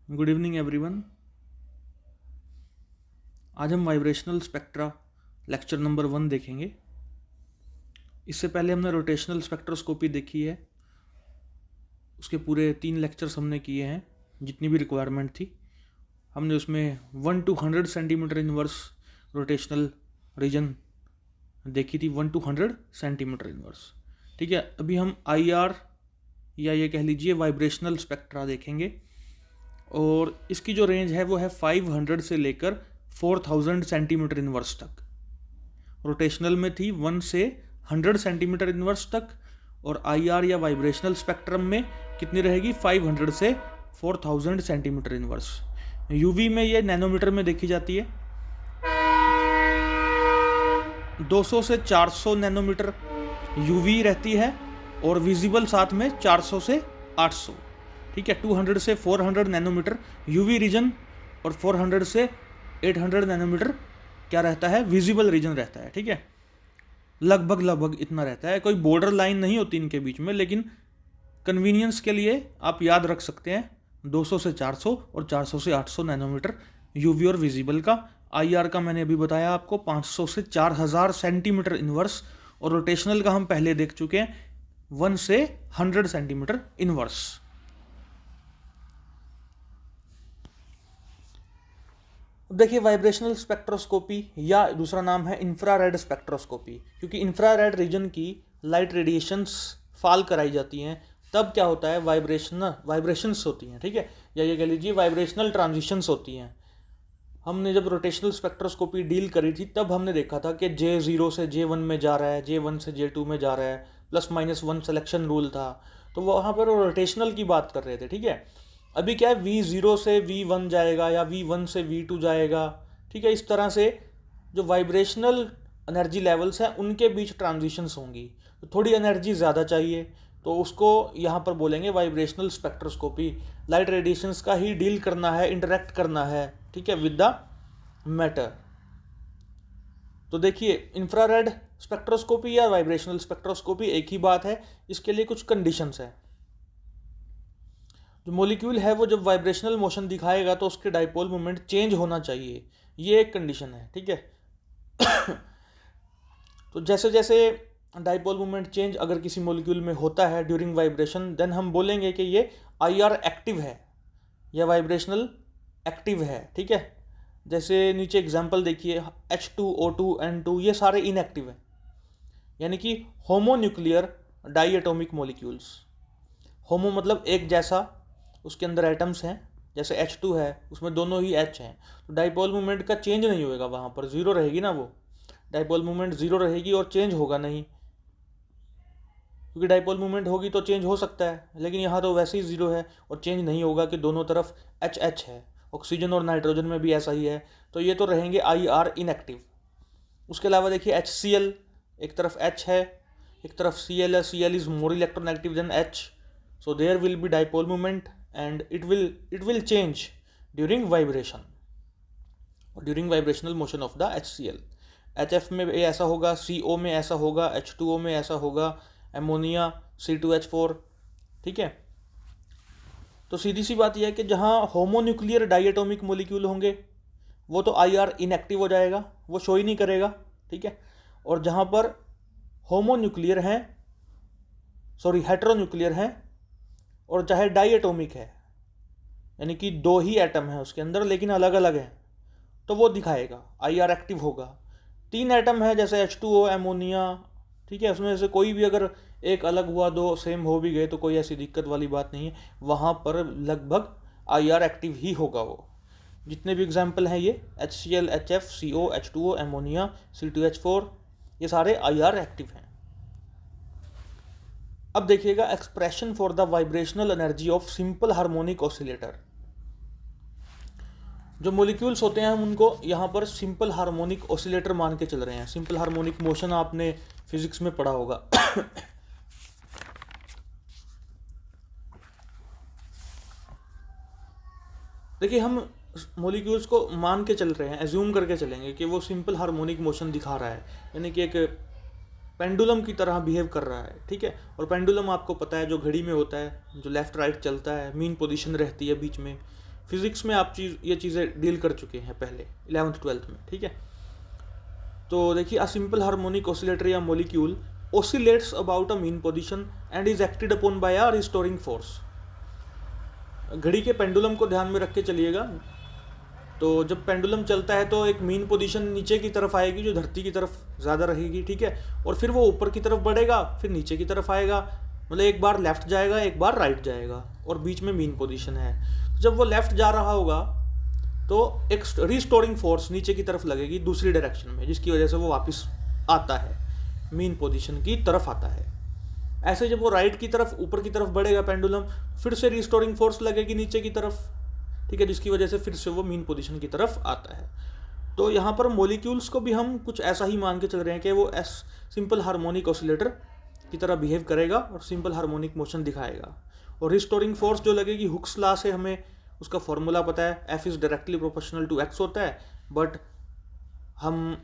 Good evening everyone. आज हम vibrational spectra lecture number 1 देखेंगे। इससे पहले हमने रोटेशनल स्पेक्ट्रोस्कोपी देखी है, उसके पूरे 3 लेक्चर्स हमने किए हैं, जितनी भी रिक्वायरमेंट थी। हमने उसमें 1 to 100 centimetre inverse rotational region देखी थी, 1 to 100 सेंटीमीटर इनवर्स। ठीक है, अभी हम IR या ये कह लीजिए वाइब्रेशनल स्पेक्ट्रा देखेंगे, और इसकी जो रेंज है वो है 500 से लेकर 4000 सेंटीमीटर इनवर्स तक। रोटेशनल में थी 1 से 100 सेंटीमीटर इनवर्स तक, और IR या वाइब्रेशनल स्पेक्ट्रम में कितनी रहेगी, 500 से 4000 सेंटीमीटर इनवर्स। UV में ये नैनोमीटर में देखी जाती है। 200 से 400 नैनोमीटर UV रहती है, और विजिबल साथ में 400 से 800। ठीक है, 200 से 400 नैनोमीटर UV रीजन, और 400 से 800 नैनोमीटर क्या रहता है, विजिबल रीजन रहता है। ठीक है, लगभग इतना रहता है, कोई बॉर्डर लाइन नहीं होती इनके बीच में, लेकिन कन्वीनियंस के लिए आप याद रख सकते हैं 200 से 400 और 400 से 800 नैनोमीटर UV और विजिबल का। IR का मैंने अभी बताया आपको 500 से 4000 सेंटीमीटर इनवर्स, और रोटेशनल का हम पहले देख चुके हैं 1 से 100 सेंटीमीटर इनवर्स। देखिए, वाइब्रेशनल स्पेक्ट्रोस्कोपी या दूसरा नाम है इंफ्रारेड स्पेक्ट्रोस्कोपी, क्योंकि इंफ्रारेड रीजन की लाइट रेडिएशंस फॉल कराई जाती हैं, तब क्या होता है, वाइब्रेशंस होती हैं। ठीक है, या ये कह लीजिए वाइब्रेशनल ट्रांजिशंस होती हैं। हमने जब रोटेशनल स्पेक्ट्रोस्कोपी डील करी थी, तब हमने देखा था कि J0 से J1 में जा रहा है, J1 से J2 में जा रहा है, +-1 सिलेक्शन रूल था, तो वहाँ पर रोटेशनल की बात कर रहे थे। ठीक है, अभी क्या है, V0 से V1 जाएगा या V1 से V2 जाएगा। ठीक है, इस तरह से जो वाइब्रेशनल एनर्जी लेवल्स हैं उनके बीच ट्रांजिशंस होंगी, तो थोड़ी एनर्जी ज़्यादा चाहिए, तो उसको यहाँ पर बोलेंगे वाइब्रेशनल स्पेक्ट्रोस्कोपी। लाइट रेडिएशंस का ही डील करना है, इंटरेक्ट करना है, ठीक है, विद द मैटर। तो देखिए, इंफ्रारेड स्पेक्ट्रोस्कोपी या वाइब्रेशनल स्पेक्ट्रोस्कोपी एक ही बात है, इसके लिए कुछ कंडीशंस है। जो मॉलिक्यूल है वो जब वाइब्रेशनल मोशन दिखाएगा तो उसके डाइपोल मोमेंट चेंज होना चाहिए, ये एक कंडीशन है। ठीक है, तो जैसे जैसे डाइपोल मोमेंट चेंज अगर किसी मॉलिक्यूल में होता है ड्यूरिंग वाइब्रेशन, देन हम बोलेंगे कि ये IR एक्टिव है या वाइब्रेशनल एक्टिव है। ठीक है, जैसे नीचे एग्जांपल देखिए, H2O2 N2 ये सारे इनएक्टिव हैं, यानी कि होमोन्यूक्लियर डाईएटॉमिक मॉलिक्यूल्स। होमो मतलब एक जैसा, उसके अंदर एटम्स हैं, जैसे H2 है उसमें दोनों ही H हैं, तो डाइपोल मोमेंट का चेंज नहीं होएगा, वहाँ पर ज़ीरो रहेगी ना, वो डाइपोल मोमेंट ज़ीरो रहेगी और चेंज होगा नहीं, क्योंकि डाइपोल मोमेंट होगी तो चेंज हो सकता है, लेकिन यहाँ तो वैसे ही ज़ीरो है और चेंज नहीं होगा कि दोनों तरफ HH है। ऑक्सीजन और नाइट्रोजन में भी ऐसा ही है, तो ये तो रहेंगे IR इनएक्टिव। उसके अलावा देखिए HCl, एक तरफ H है, एक तरफ Cl है, Cl is more electronegative than H, so there will be dipole moment and it will change during vibration, during vibrational motion of the HCl। HF में ऐसा होगा, CO में ऐसा होगा, H2O में ऐसा होगा, अमोनिया C2H4। ठीक है, तो सीधी सी बात यह है कि जहाँ होमोन्यूक्लियर डाईएटॉमिक मॉलिक्यूल होंगे वो तो IR इनएक्टिव हो जाएगा, वो शो ही नहीं करेगा। ठीक है, और जहाँ पर होमोन्यूक्लियर हैं, सॉरी हेटेरोन्यूक्लियर हैं, और चाहे डाईएटॉमिक है, यानी कि दो ही एटम है उसके अंदर लेकिन अलग अलग हैं, तो वो दिखाएगा, IR एक्टिव होगा। 3 एटम है जैसे H2O, अमोनिया, ठीक है, उसमें से कोई भी अगर एक अलग हुआ, दो सेम हो भी गए तो कोई ऐसी दिक्कत वाली बात नहीं है, वहाँ पर लगभग IR एक्टिव ही होगा वो। जितने भी एग्जाम्पल हैं ये HCl, HF, CO, H2O, ammonia, C2H4, ये सारे IR एक्टिव हैं। अब देखिएगा expression for the vibrational energy of simple harmonic oscillator. जो मॉलिक्यूल्स होते हैं हम उनको यहाँ पर सिंपल हार्मोनिक ऑसिलेटर मान के चल रहे हैं। सिंपल हार्मोनिक मोशन आपने फिजिक्स में पढ़ा होगा। देखिए, हम मॉलिक्यूल्स को मान के चल रहे हैं, एज्यूम करके चलेंगे कि वो सिंपल हार्मोनिक मोशन दिखा रहा है, यानी कि एक पेंडुलम की तरह बिहेव कर रहा है। ठीक है, और पेंडुलम आपको पता है जो घड़ी में होता है, जो लेफ्ट राइट चलता है, मीन पोजीशन रहती है बीच में, फिजिक्स में आप ये चीज़ें डील कर चुके हैं पहले 11th-12th में, ठीक है। तो देखिए, अ सिंपल हार्मोनिक ऑसिलेटर या molecule oscillates about a mean position and is acted upon by a restoring force। घड़ी के पेंडुलम को ध्यान में रख के चलिएगा। तो जब पेंडुलम चलता है तो एक मीन पोजीशन नीचे की तरफ आएगी जो धरती की तरफ ज़्यादा रहेगी, ठीक है, और फिर वो ऊपर की तरफ बढ़ेगा, फिर नीचे की तरफ आएगा, मतलब एक बार लेफ्ट जाएगा एक बार राइट जाएगा, और बीच में मीन पोजीशन है। जब वो लेफ्ट जा रहा होगा तो एक रिस्टोरिंग फोर्स नीचे की तरफ लगेगी दूसरी डायरेक्शन में, जिसकी वजह से वो वापस आता है, मीन पोजीशन की तरफ आता है। ऐसे जब वो राइट की तरफ ऊपर की तरफ बढ़ेगा पेंडुलम, फिर से रिस्टोरिंग फोर्स लगेगी नीचे की तरफ, ठीक है, जिसकी वजह से फिर से वो मीन पोजीशन की तरफ आता है। तो यहाँ पर मॉलिक्यूल्स को भी हम कुछ ऐसा ही मान के चल रहे हैं कि वो सिंपल हार्मोनिक ऑसिलेटर की तरह बिहेव करेगा और सिंपल हार्मोनिक मोशन दिखाएगा। और रिस्टोरिंग फोर्स जो लगेगी, हुक्स लॉ से हमें उसका फॉर्मूला पता है, F is directly proportional to X होता है, बट हम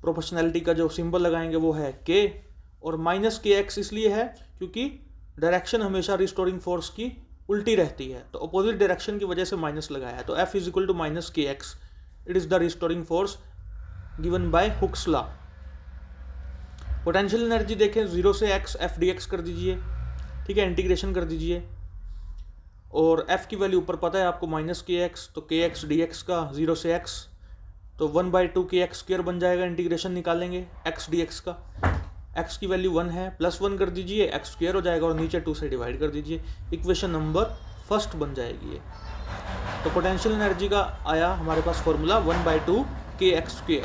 प्रोपोर्शनैलिटी का जो सिंबल लगाएंगे वो है K, और -KX इसलिए है क्योंकि डायरेक्शन हमेशा रिस्टोरिंग फोर्स की उल्टी रहती है, तो अपोजिट डायरेक्शन की वजह से माइनस लगाया है। तो F is equal to -KX, it is the restoring force given by Hooke's law. Potential energy देखें, 0 से x F dx कर दीजिए, ठीक है, इंटीग्रेशन कर दीजिए, और F की वैल्यू ऊपर पता है आपको -KX, तो KX dx का 0 से x, तो 1/2 KX² बन जाएगा, इंटीग्रेशन निकालेंगे x dx का, x की वैल्यू 1 है, +1 कर दीजिए, x² हो जाएगा और नीचे 2 से डिवाइड कर दीजिए, इक्वेशन नंबर फर्स्ट बन जाएगी ये। तो पोटेंशियल एनर्जी का आया हमारे पास formula 1/2 KX²,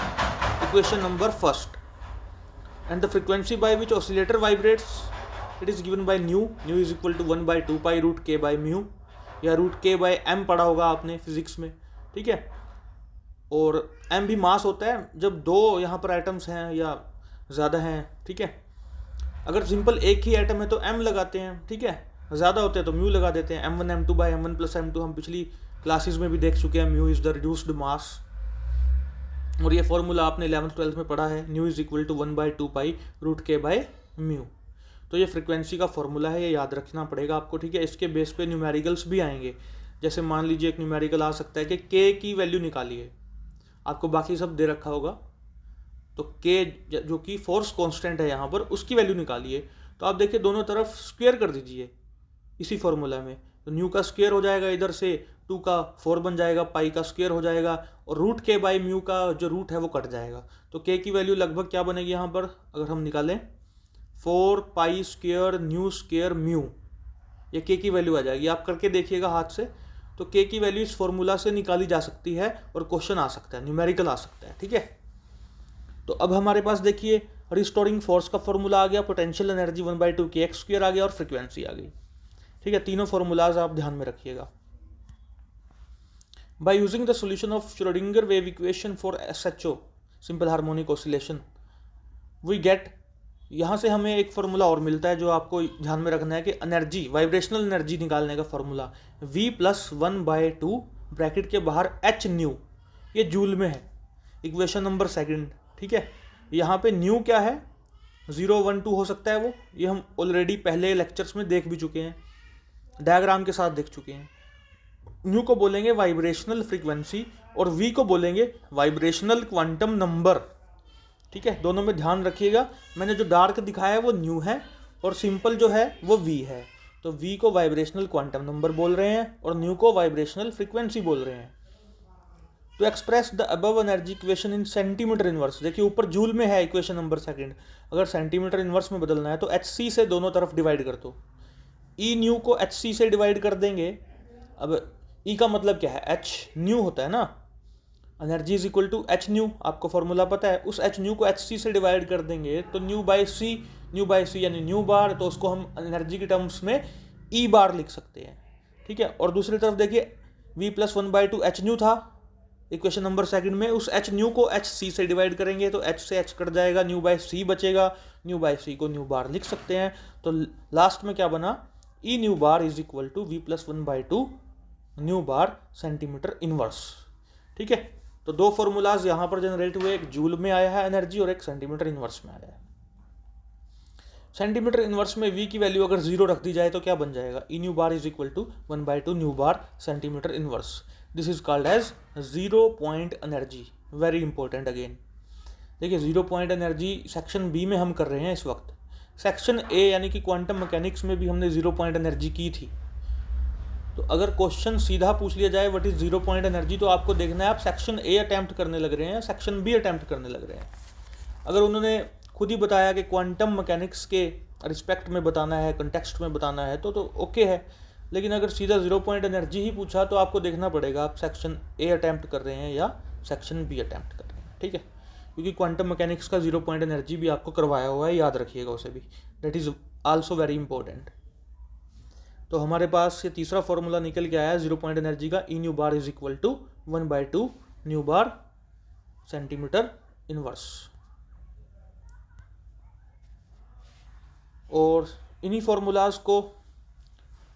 equation number first. And the frequency by which oscillator vibrates, it is given by nu is equal to 1/2 pi √K/μ, या √K/m पढ़ा होगा आपने फिजिक्स में, ठीक है। और m भी मास होता है जब दो यहाँ पर एटम्स हैं या ज़्यादा हैं, ठीक है। अगर सिंपल एक ही एटम है तो m लगाते हैं, ठीक है, ज़्यादा होते हैं तो μ लगा देते हैं, m1 m2 by m1 + m2 हम पिछली क्लासेस में भी देख चुके हैं, μ इज़ द रिड्यूस्ड मास, और ये फॉर्मूला आपने 11th-12th में पढ़ा है, nu is equal to 1/2 pi √K/μ। तो ये फ्रिक्वेंसी का फॉर्मूला है, ये याद रखना पड़ेगा आपको, ठीक है। इसके बेस पे न्यूमेरिकल्स भी आएंगे, जैसे मान लीजिए एक न्यूमेरिकल आ सकता है कि K की वैल्यू निकालिए, आपको बाकी सब दे रखा होगा, तो K जो कि फोर्स कांस्टेंट है यहाँ पर, उसकी वैल्यू निकालिए। तो आप देखिए दोनों तरफ स्क्वायर कर दीजिए इसी फॉर्मूला में, तो न्यू का स्क्वायर हो जाएगा, इधर से 2 का 4 बन जाएगा, पाई का स्क्वायर हो जाएगा, और √K/μ का जो रूट है वो कट जाएगा। तो K की वैल्यू लगभग क्या बनेगी यहाँ पर, अगर हम निकालें 4 pi square new square mu, ये K की वैल्यू आ जाएगी। आप करके देखिएगा हाथ से, तो K की वैल्यू इस फॉर्मूला से निकाली जा सकती है और क्वेश्चन आ सकता है, न्यूमेरिकल आ सकता है, ठीक है। तो अब हमारे पास देखिए रिस्टोरिंग फोर्स का फॉर्मूला आ गया, पोटेंशियल एनर्जी 1/2 KX² आ गया, और फ्रीक्वेंसी आ गई, ठीक है। तीनों फॉर्मूलाज आप ध्यान में रखिएगा। By using the solution of Schrodinger wave equation for SHO, simple harmonic oscillation, we get, यहाँ से हमें एक फार्मूला और मिलता है जो आपको ध्यान में रखना है कि एनर्जी, वाइब्रेशनल एनर्जी निकालने का फार्मूला V + 1/2 ब्रैकेट के बाहर h न्यू, ये जूल में है, इक्वेशन नंबर सेकंड, ठीक है। यहाँ पे न्यू क्या है, 0, 1, 2 हो सकता है वो, ये हम ऑलरेडी पहले लेक्चर्स में देख भी चुके हैं, डायग्राम के साथ देख चुके हैं। न्यू को बोलेंगे वाइब्रेशनल फ्रीक्वेंसी और V को बोलेंगे वाइब्रेशनल क्वांटम नंबर, ठीक है। दोनों में ध्यान रखिएगा, मैंने जो डार्क दिखाया है वो न्यू है और सिंपल जो है वो V है। तो V को वाइब्रेशनल क्वांटम नंबर बोल रहे हैं और न्यू को वाइब्रेशनल फ्रीक्वेंसी बोल रहे हैं। तो express the above energy equation in centimetre inverse, देखिए ऊपर जूल में है इक्वेशन नंबर सेकंड, अगर सेंटीमीटर इनवर्स में बदलना है तो HC से दोनों तरफ डिवाइड कर दो, E न्यू को HC से डिवाइड कर देंगे। अब E का मतलब क्या है, H न्यू होता है ना, energy is equal to H nu, आपको फॉर्मूला पता है, उस H न्यू को HC से डिवाइड कर देंगे तो न्यू बाई सी यानी न्यू बार, तो उसको हम एनर्जी के टर्म्स में E बार लिख सकते हैं, ठीक है। और दूसरी तरफ देखिए V + 1/2 H न्यू था इक्वेशन नंबर सेकंड में, उस H न्यू को HC से डिवाइड करेंगे तो H से H कट जाएगा, न्यू बाई सी बचेगा, न्यू बाई सी को न्यू बार लिख सकते हैं। तो लास्ट में क्या बना, E nu bar is equal to V + 1/2 nu bar centimetre inverse, ठीक है। तो दो फॉर्मूलाज यहाँ पर जनरेट हुए, एक जूल में आया है एनर्जी और एक सेंटीमीटर इनवर्स में आया है। सेंटीमीटर इनवर्स में v की वैल्यू अगर 0 रख दी जाए तो क्या बन जाएगा, E nu bar is equal to 1/2 nu bar centimetre inverse. This is called as zero point energy. Very important again. देखिए zero point energy section B में हम कर रहे हैं इस वक्त। सेक्शन ए यानी कि क्वांटम मैकेनिक्स में भी हमने जीरो पॉइंट एनर्जी की थी। तो अगर क्वेश्चन सीधा पूछ लिया जाए what is zero point energy, तो आपको देखना है आप सेक्शन ए अटैम्प्ट करने लग रहे हैं या सेक्शन बी अटैम्प्ट करने लग रहे हैं। अगर उन्होंने खुद ही बताया कि क्वांटम मैकेनिक्स के रिस्पेक्ट में बताना है, कंटेक्स्ट में बताना है, तो ओके है। लेकिन अगर सीधा जीरो पॉइंट एनर्जी ही पूछा तो आपको देखना पड़ेगा आप सेक्शन ए अटैम्प्ट कर रहे हैं या सेक्शन बी अटैम्प्ट कर रहे हैं, ठीक है। क्योंकि क्वांटम मैकेनिक्स का जीरो पॉइंट एनर्जी भी आपको करवाया हुआ है, याद रखिएगा उसे भी। That is also very important. तो हमारे पास ये तीसरा फॉर्मूला निकल के आया जीरो पॉइंट एनर्जी का, E nu bar is equal to 1/2 nu bar centimetre inverse. और इन्हीं फॉर्मूलाज को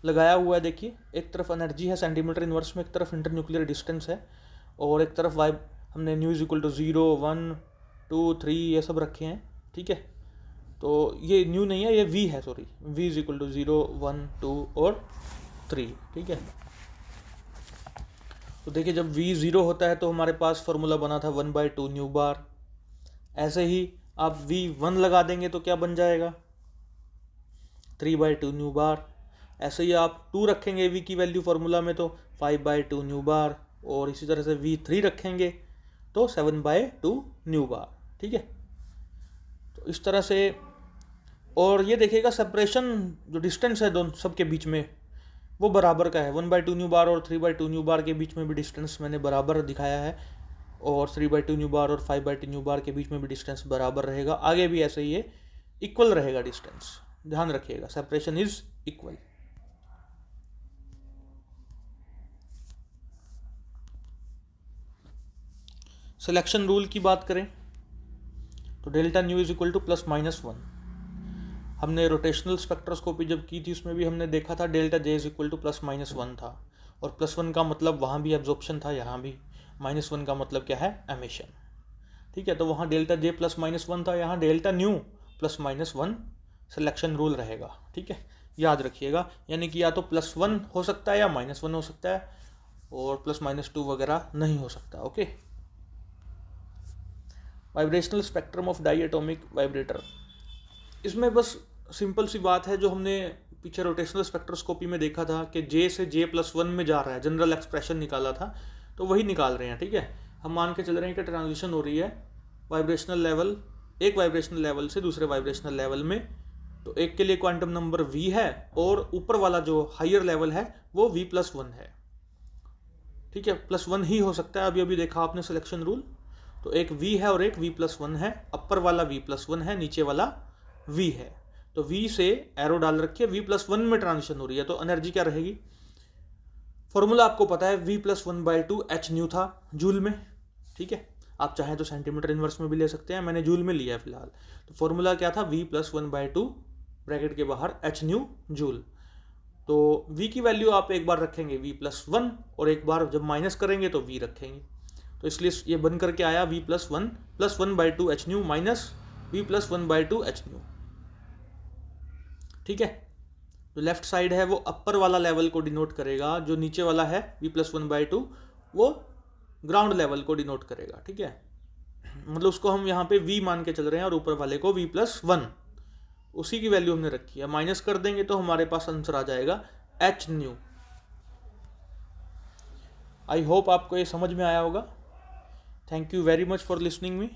लगाया हुआ है। देखिए एक तरफ एनर्जी है सेंटीमीटर इनवर्स में, एक तरफ इंटरन्यूक्लियर डिस्टेंस है, और एक तरफ वाई हमने न्यू इज इक्वल टू 0, 1, 2, 3 ये सब रखे हैं, ठीक है। तो ये न्यू नहीं है, ये वी है, sorry, v is equal to 0, 1, 2 और 3, ठीक है। तो देखिए जब v 0 होता है तो हमारे पास फॉर्मूला बना था 1/2 न्यू बार। ऐसे ही आप v 1 लगा देंगे तो क्या बन जाएगा, 3/2 न्यू बार। ऐसे ही आप 2 रखेंगे v की वैल्यू फॉर्मूला में तो 5/2 न्यू बार, और इसी तरह से v 3 रखेंगे तो 7/2 न्यू बार, ठीक है। तो इस तरह से, और ये देखिएगा सेपरेशन जो डिस्टेंस है दोनों सबके बीच में वो बराबर का है। 1/2 न्यू बार और 3/2 न्यू बार के बीच में भी डिस्टेंस मैंने बराबर दिखाया है, और 3/2 न्यू बार और 5/2 न्यू बार के बीच में भी डिस्टेंस बराबर रहेगा। आगे भी ऐसे ही है, इक्वल रहेगा डिस्टेंस, ध्यान रखिएगा, separation is equal. Selection rule की बात करें तो delta nu is equal to +-1। हमने रोटेशनल स्पेक्ट्रोस्कोपी जब की थी उसमें भी हमने देखा था delta J is equal to +-1 था, और +1 का मतलब वहाँ भी एब्जॉर्प्शन था, यहाँ भी -1 का मतलब क्या है, एमिशन, ठीक है। तो वहाँ डेल्टा जे +-1 था, यहाँ डेल्टा न्यू +-1 सिलेक्शन रूल रहेगा, ठीक है, याद रखिएगा। यानी कि या तो +1 हो सकता है या -1 हो सकता है, और +-2 वगैरह नहीं हो सकता, okay. Vibrational spectrum of diatomic vibrator, इसमें बस सिंपल सी बात है जो हमने पीछे रोटेशनल स्पेक्ट्रोस्कोपी में देखा था कि जे से J+1 में जा रहा है, जनरल एक्सप्रेशन निकाला था, तो वही निकाल रहे हैं, ठीक है। हम मान के चल रहे हैं कि ट्रांजिशन हो रही है वाइब्रेशनल लेवल, एक वाइब्रेशनल लेवल से दूसरे वाइब्रेशनल लेवल में। तो एक के लिए क्वांटम नंबर v है, और ऊपर वाला जो हायर लेवल है वो v+1 है, ठीक है। +1 ही हो सकता है, अभी अभी देखा आपने सिलेक्शन रूल। तो एक v है और एक v+1 है, अपर वाला v+1 है, नीचे वाला v है। तो v से एरो डाल रखिए, v+1 में ट्रांजिशन हो रही है, तो एनर्जी क्या रहेगी, फॉर्मूला आपको पता है, v+1/2 h न्यू था जूल में, ठीक है। आप चाहें तो सेंटीमीटर इनवर्स में भी ले सकते हैं, मैंने जूल में लिया है फिलहाल। तो फॉर्मूला क्या था, v+1/2 ब्रैकेट के बाहर h न्यू जूल। तो v की वैल्यू आप एक बार रखेंगे v+1, और एक बार जब माइनस करेंगे तो v रखेंगे। तो इसलिए ये बन करके आया v+1 +1/2 h new minus v+1/2 h new, ठीक है। जो लेफ्ट साइड है वो अपर वाला लेवल को डिनोट करेगा, जो नीचे वाला है v+1/2 वो ग्राउंड लेवल को डिनोट करेगा, ठीक है। मतलब उसको हम यहाँ पे v मान के चल रहे हैं, और ऊपर वाले को v+1, उसी की वैल्यू हमने रखी है। माइनस कर देंगे तो हमारे पास आंसर आ जाएगा h न्यू। आई होप आपको ये समझ में आया होगा। Thank you very much for listening me.